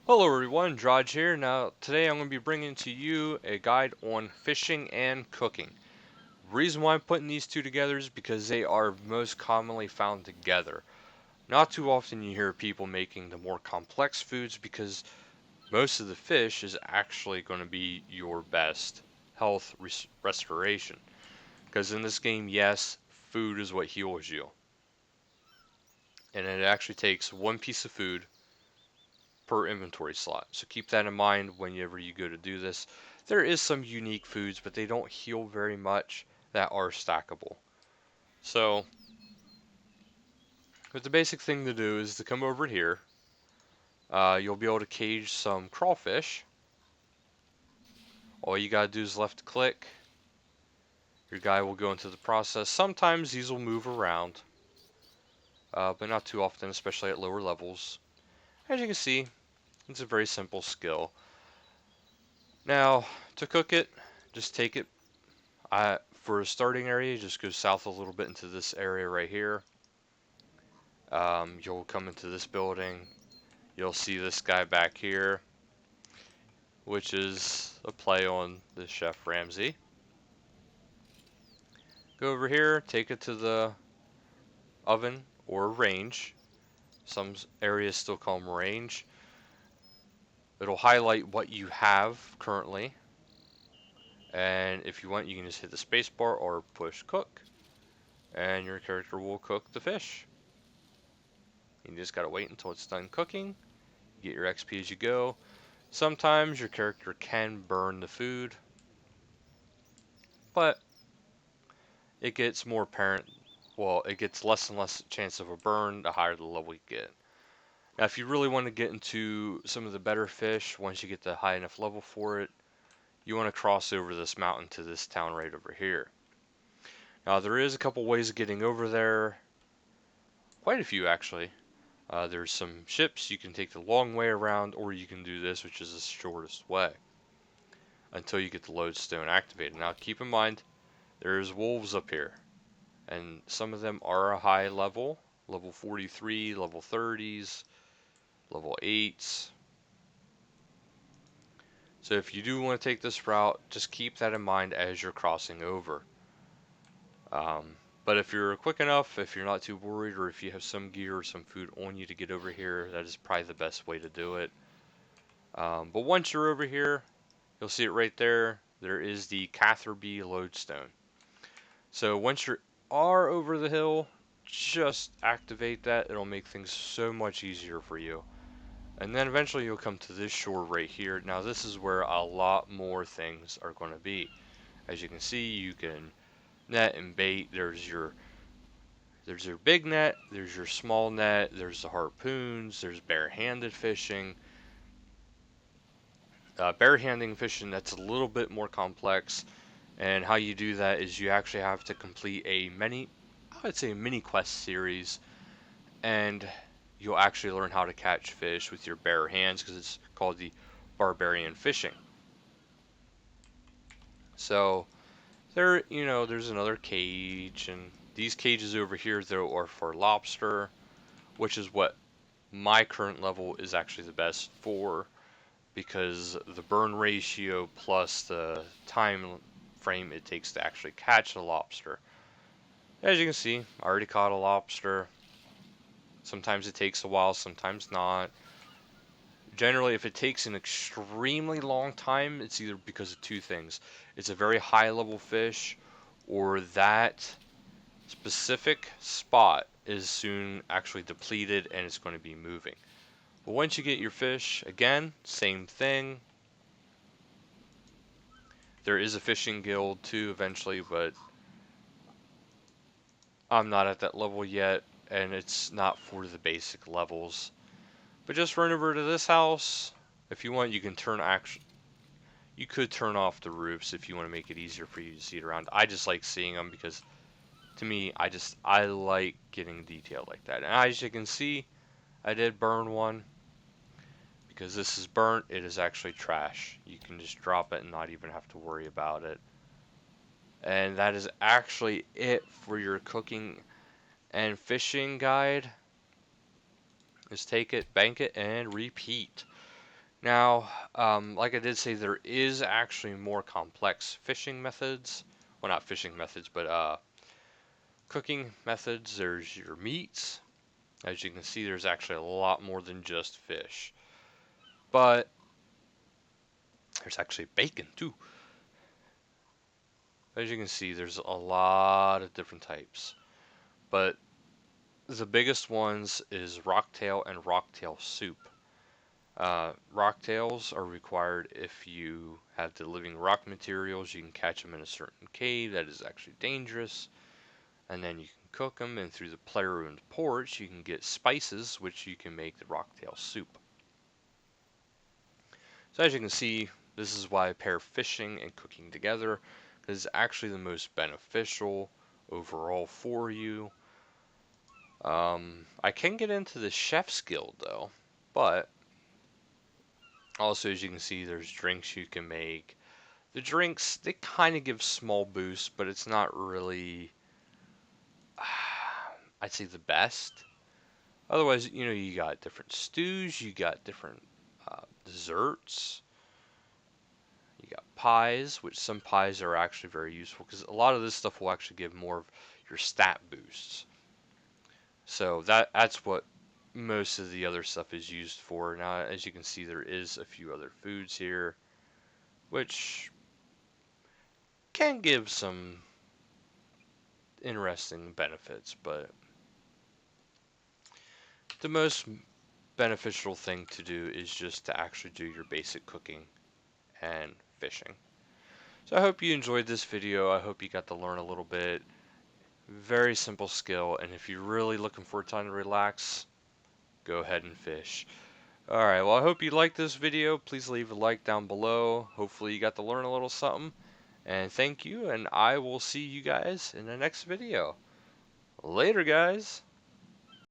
Hello everyone, Draj here. Now today I'm going to be bringing to you a guide on fishing and cooking. Reason why I'm putting these two together is because they are most commonly found together. Not too often you hear people making the more complex foods because most of the fish is actually going to be your best health restoration. Because in this game, yes, food is what heals you. And it actually takes one piece of food per inventory slot. So keep that in mind whenever you go to do this. There is some unique foods, but they don't heal very much that are stackable. So, but the basic thing to do is to come over here. You'll be able to cage some crawfish. All you gotta do is left click. Your guy will go into the process. Sometimes these will move around, but not too often, especially at lower levels. As you can see, it's a very simple skill. Now, to cook it, just take it for a starting area, just go south a little bit into this area right here. You'll come into this building. You'll see this guy back here, which is a play on the Chef Ramsay. Go over here, take it to the oven or range. Some areas still call them range. It'll highlight what you have currently. And if you want, you can just hit the spacebar or push cook. And your character will cook the fish. You just gotta wait until it's done cooking. Get your XP as you go. Sometimes your character can burn the food, but it gets more apparent. Well, it gets less and less chance of a burn the higher the level you get. Now, if you really want to get into some of the better fish, once you get the high enough level for it, you want to cross over this mountain to this town right over here. Now, there is a couple ways of getting over there. Quite a few, actually. There's some ships. You can take the long way around, or you can do this, which is the shortest way, until you get the lodestone activated. Now, keep in mind, there's wolves up here, and some of them are a high level, level 43, level 30s, level 8s. So if you do want to take this route, just keep that in mind as you're crossing over. But if you're quick enough, if you're not too worried, or if you have some gear or some food on you to get over here, that is probably the best way to do it. But once you're over here, you'll see it right there. There is the Catherby lodestone. So once you are over the hill, just activate that. It'll make things so much easier for you. And then eventually you'll come to this shore right here. Now this is where a lot more things are going to be. As you can see, you can net and bait. There's your big net, there's your small net, there's the harpoons, there's barehanded fishing. Barehanding fishing, that's a little bit more complex. And how you do that is you actually have to complete I would say a mini quest series, and you'll actually learn how to catch fish with your bare hands because it's called the barbarian fishing. So there's another cage, and these cages over here though are for lobster, which is what my current level is actually the best for because the burn ratio plus the time frame it takes to actually catch a lobster. As you can see, I already caught a lobster. Sometimes it takes a while, sometimes not. Generally, if it takes an extremely long time, it's either because of two things. It's a very high level fish, or that specific spot is soon actually depleted and it's going to be moving. But once you get your fish, again, same thing. There is a fishing guild too eventually, but I'm not at that level yet, and it's not for the basic levels. But just run over to this house. If you want, you could turn off the roofs if you want to make it easier for you to see it around. I just like seeing them because to me, I like getting detail like that. And as you can see, I did burn one. Because this is burnt, it is actually trash. You can just drop it and not even have to worry about it. And that is actually it for your cooking and fishing guide. Just take it, bank it, and repeat. Now, like I did say, there is actually more complex fishing methods. Well, not fishing methods, but cooking methods. There's your meats. As you can see, there's actually a lot more than just fish. But there's actually bacon too. As you can see, there's a lot of different types. But the biggest ones is rocktail and rocktail soup. Rocktails are required if you have the living rock materials. You can catch them in a certain cave that is actually dangerous, and then you can cook them. And through the player-owned porch, you can get spices, which you can make the rocktail soup. So as you can see, this is why I pair fishing and cooking together, because it's actually the most beneficial overall for you. I can get into the Chef's Guild though, but also as you can see, there's drinks you can make. The drinks, they kind of give small boosts, but it's not really, I'd say, the best. Otherwise, you got different stews, you got different desserts, you got pies, which some pies are actually very useful because a lot of this stuff will actually give more of your stat boosts. So that's what most of the other stuff is used for. Now, as you can see, there is a few other foods here, which can give some interesting benefits, but the most beneficial thing to do is just to actually do your basic cooking and fishing. So I hope you enjoyed this video. I hope you got to learn a little bit. Very simple skill, and if you're really looking for a time to relax, go ahead and fish. Alright, well I hope you liked this video. Please leave a like down below. Hopefully you got to learn a little something. And thank you, and I will see you guys in the next video. Later, guys!